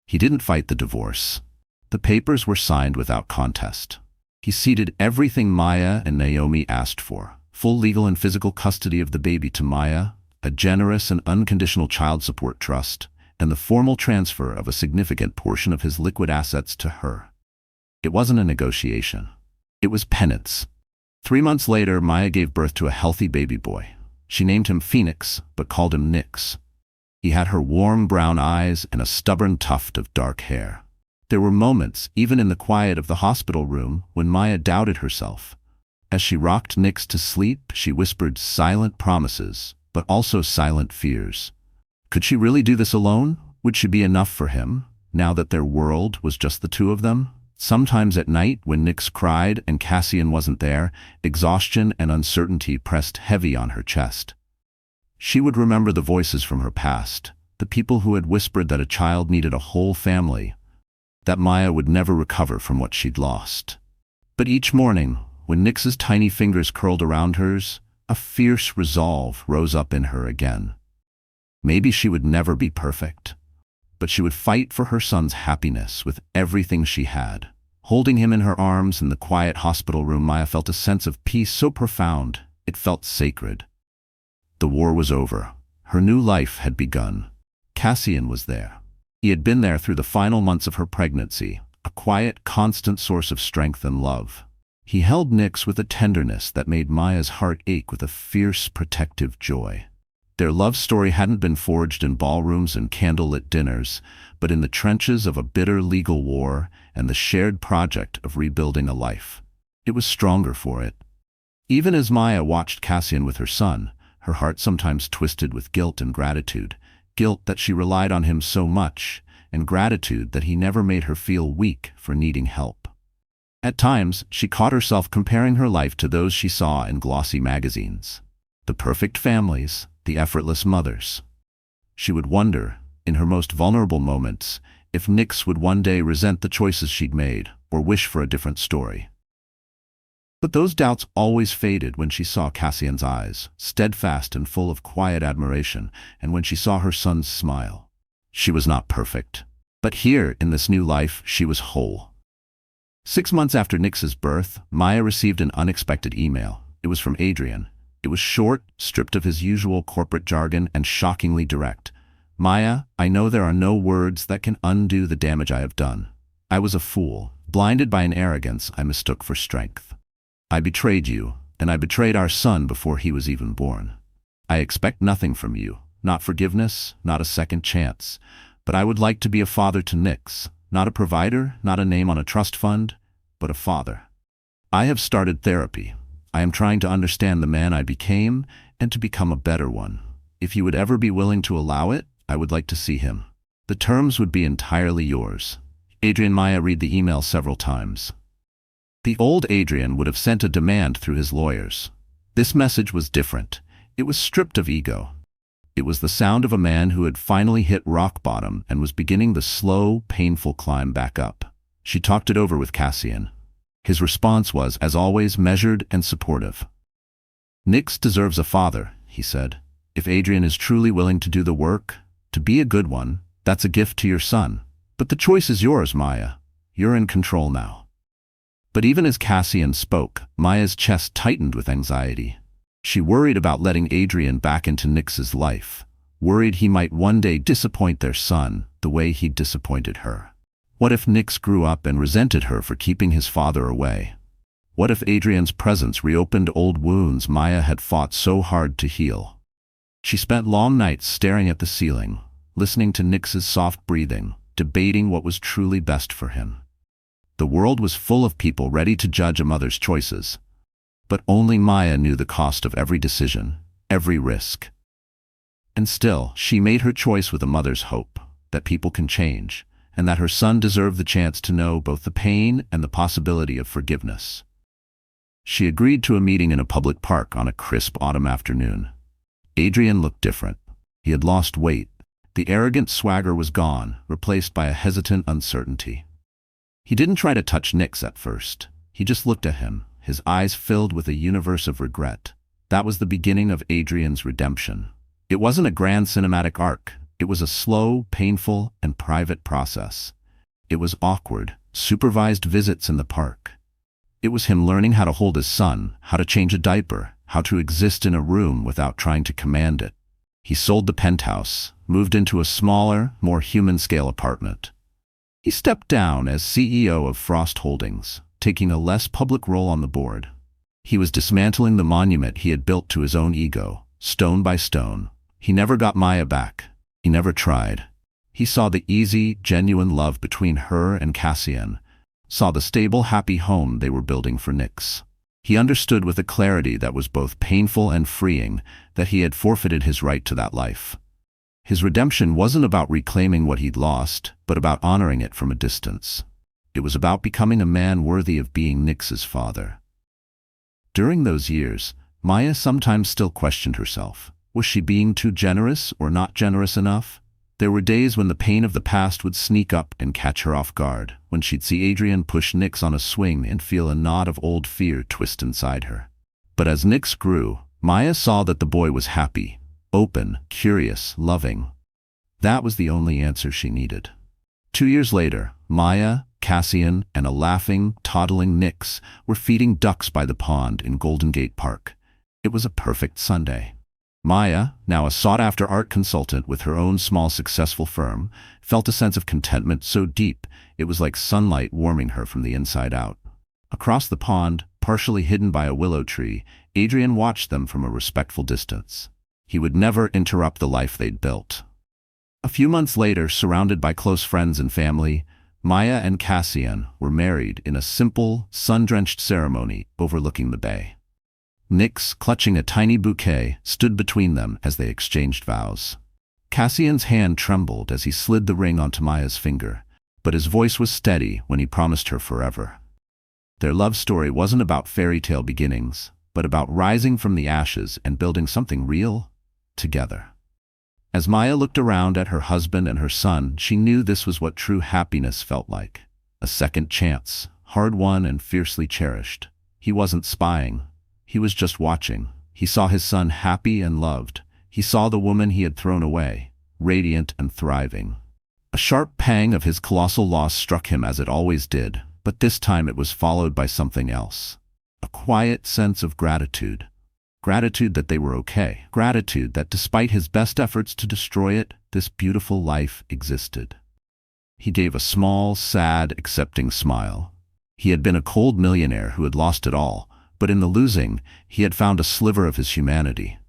He didn't fight the divorce. The papers were signed without contest. He ceded everything Maya and Naomi asked for: full legal and physical custody of the baby to Maya, a generous and unconditional child support trust, and the formal transfer of a significant portion of his liquid assets to her. It wasn't a negotiation. It was penance. 3 months later, Maya gave birth to a healthy baby boy. She named him Phoenix, but called him Nix. He had her warm brown eyes and a stubborn tuft of dark hair. There were moments, even in the quiet of the hospital room, when Maya doubted herself. As she rocked Nix to sleep, she whispered silent promises, but also silent fears. Could she really do this alone? Would she be enough for him, now that their world was just the two of them? Sometimes at night, when Nix cried and Cassian wasn't there, exhaustion and uncertainty pressed heavy on her chest. She would remember the voices from her past, the people who had whispered that a child needed a whole family, that Maya would never recover from what she'd lost. But each morning, when Nix's tiny fingers curled around hers, a fierce resolve rose up in her again. Maybe she would never be perfect, but she would fight for her son's happiness with everything she had. Holding him in her arms in the quiet hospital room, Maya felt a sense of peace so profound, it felt sacred. The war was over. Her new life had begun. Cassian was there. He had been there through the final months of her pregnancy, a quiet, constant source of strength and love. He held Nix with a tenderness that made Maya's heart ache with a fierce, protective joy. Their love story hadn't been forged in ballrooms and candlelit dinners, but in the trenches of a bitter legal war and the shared project of rebuilding a life. It was stronger for it. Even as Maya watched Cassian with her son, her heart sometimes twisted with guilt and gratitude. Guilt that she relied on him so much, and gratitude that he never made her feel weak for needing help. At times, she caught herself comparing her life to those she saw in glossy magazines. The perfect families, the effortless mothers. She would wonder, in her most vulnerable moments, if Nix would one day resent the choices she'd made or wish for a different story. But those doubts always faded when she saw Cassian's eyes, steadfast and full of quiet admiration, and when she saw her son's smile. She was not perfect, but here, in this new life, she was whole. 6 months after Nix's birth, Maya received an unexpected email. It was from Adrian. It was short, stripped of his usual corporate jargon, and shockingly direct. "Maya, I know there are no words that can undo the damage I have done. I was a fool, blinded by an arrogance I mistook for strength. I betrayed you, and I betrayed our son before he was even born. I expect nothing from you, not forgiveness, not a second chance, but I would like to be a father to Nix, not a provider, not a name on a trust fund, but a father. I have started therapy. I am trying to understand the man I became and to become a better one. If you would ever be willing to allow it, I would like to see him. The terms would be entirely yours." Adrian. Maya read the email several times. The old Adrian would have sent a demand through his lawyers. This message was different. It was stripped of ego. It was the sound of a man who had finally hit rock bottom and was beginning the slow, painful climb back up. She talked it over with Cassian. His response was, as always, measured and supportive. "Nix deserves a father," he said. "If Adrian is truly willing to do the work, to be a good one, that's a gift to your son. But the choice is yours, Maya. You're in control now." But even as Cassian spoke, Maya's chest tightened with anxiety. She worried about letting Adrian back into Nix's life, worried he might one day disappoint their son the way he'd disappointed her. What if Nix grew up and resented her for keeping his father away? What if Adrian's presence reopened old wounds Maya had fought so hard to heal? She spent long nights staring at the ceiling, listening to Nix's soft breathing, debating what was truly best for him. The world was full of people ready to judge a mother's choices, but only Maya knew the cost of every decision, every risk. And still, she made her choice with a mother's hope that people can change, and that her son deserved the chance to know both the pain and the possibility of forgiveness. She agreed to a meeting in a public park on a crisp autumn afternoon. Adrian looked different. He had lost weight. The arrogant swagger was gone, replaced by a hesitant uncertainty. He didn't try to touch Nix at first. He just looked at him, his eyes filled with a universe of regret. That was the beginning of Adrian's redemption. It wasn't a grand cinematic arc. It was a slow, painful, and private process. It was awkward, supervised visits in the park. It was him learning how to hold his son, how to change a diaper, how to exist in a room without trying to command it. He sold the penthouse, moved into a smaller, more human-scale apartment. He stepped down as CEO of Frost Holdings, taking a less public role on the board. He was dismantling the monument he had built to his own ego, stone by stone. He never got Maya back. He never tried. He saw the easy, genuine love between her and Cassian, saw the stable, happy home they were building for Nix. He understood with a clarity that was both painful and freeing that he had forfeited his right to that life. His redemption wasn't about reclaiming what he'd lost, but about honoring it from a distance. It was about becoming a man worthy of being Nix's father. During those years, Maya sometimes still questioned herself. Was she being too generous or not generous enough? There were days when the pain of the past would sneak up and catch her off guard, when she'd see Adrian push Nix on a swing and feel a knot of old fear twist inside her. But as Nix grew, Maya saw that the boy was happy, open, curious, loving. That was the only answer she needed. 2 years later, Maya, Cassian, and a laughing, toddling Nix were feeding ducks by the pond in Golden Gate Park. It was a perfect Sunday. Maya, now a sought-after art consultant with her own small successful firm, felt a sense of contentment so deep it was like sunlight warming her from the inside out. Across the pond, partially hidden by a willow tree, Adrian watched them from a respectful distance. He would never interrupt the life they'd built. A few months later, surrounded by close friends and family, Maya and Cassian were married in a simple, sun-drenched ceremony overlooking the bay. Nix, clutching a tiny bouquet, stood between them as they exchanged vows. Cassian's hand trembled as he slid the ring onto Maya's finger, but his voice was steady when he promised her forever. Their love story wasn't about fairy tale beginnings, but about rising from the ashes and building something real together. As Maya looked around at her husband and her son, she knew this was what true happiness felt like. A second chance, hard-won and fiercely cherished. He wasn't spying. He was just watching. He saw his son happy and loved. He saw the woman he had thrown away, radiant and thriving. A sharp pang of his colossal loss struck him as it always did, but this time it was followed by something else. A quiet sense of gratitude. Gratitude that they were okay. Gratitude that despite his best efforts to destroy it, this beautiful life existed. He gave a small, sad, accepting smile. He had been a cold millionaire who had lost it all, but in the losing, he had found a sliver of his humanity.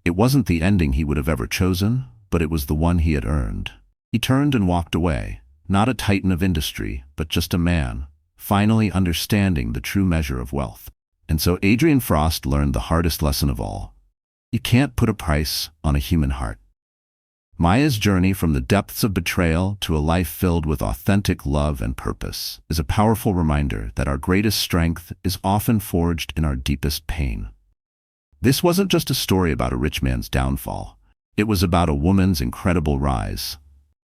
It wasn't the ending he would have ever chosen, but it was the one he had earned. He turned and walked away, not a titan of industry, but just a man, finally understanding the true measure of wealth. And so Adrian Frost learned the hardest lesson of all. You can't put a price on a human heart. Maya's journey from the depths of betrayal to a life filled with authentic love and purpose is a powerful reminder that our greatest strength is often forged in our deepest pain. This wasn't just a story about a rich man's downfall. It was about a woman's incredible rise.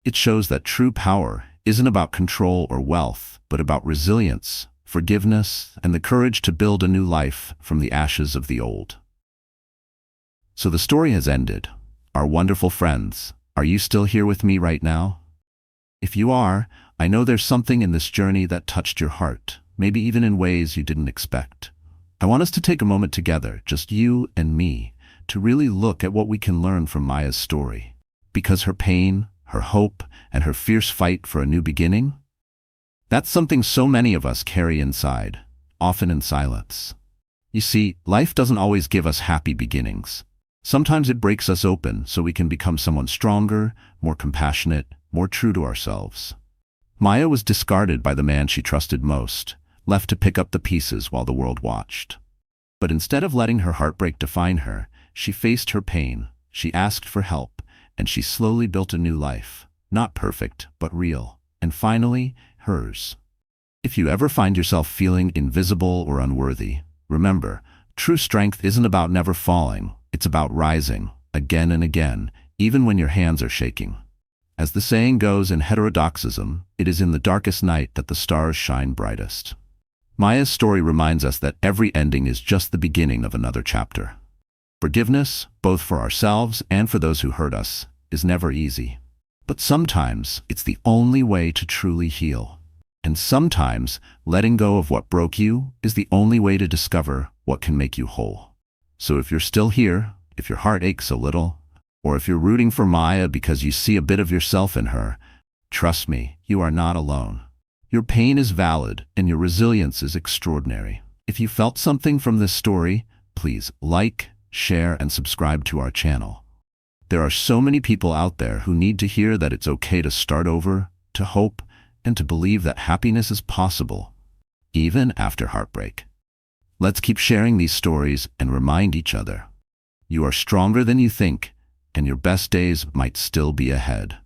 It shows that true power isn't about control or wealth, but about resilience, forgiveness, and the courage to build a new life from the ashes of the old. So the story has ended. Our wonderful friends, are you still here with me right now? If you are, I know there's something in this journey that touched your heart, maybe even in ways you didn't expect. I want us to take a moment together, just you and me, to really look at what we can learn from Maya's story. Because her pain, her hope, and her fierce fight for a new beginning? That's something so many of us carry inside, often in silence. You see, life doesn't always give us happy beginnings. Sometimes it breaks us open so we can become someone stronger, more compassionate, more true to ourselves. Maya was discarded by the man she trusted most, left to pick up the pieces while the world watched. But instead of letting her heartbreak define her, she faced her pain, she asked for help, and she slowly built a new life. Not perfect, but real. And finally, hers. If you ever find yourself feeling invisible or unworthy, remember, true strength isn't about never falling. It's about rising, again and again, even when your hands are shaking. As the saying goes in heterodoxism, it is in the darkest night that the stars shine brightest. Maya's story reminds us that every ending is just the beginning of another chapter. Forgiveness, both for ourselves and for those who hurt us, is never easy. But sometimes it's the only way to truly heal. And sometimes letting go of what broke you is the only way to discover what can make you whole. So if you're still here, if your heart aches a little, or if you're rooting for Maya because you see a bit of yourself in her, trust me, you are not alone. Your pain is valid and your resilience is extraordinary. If you felt something from this story, please like, share, and subscribe to our channel. There are so many people out there who need to hear that it's okay to start over, to hope, and to believe that happiness is possible, even after heartbreak. Let's keep sharing these stories and remind each other. You are stronger than you think, and your best days might still be ahead.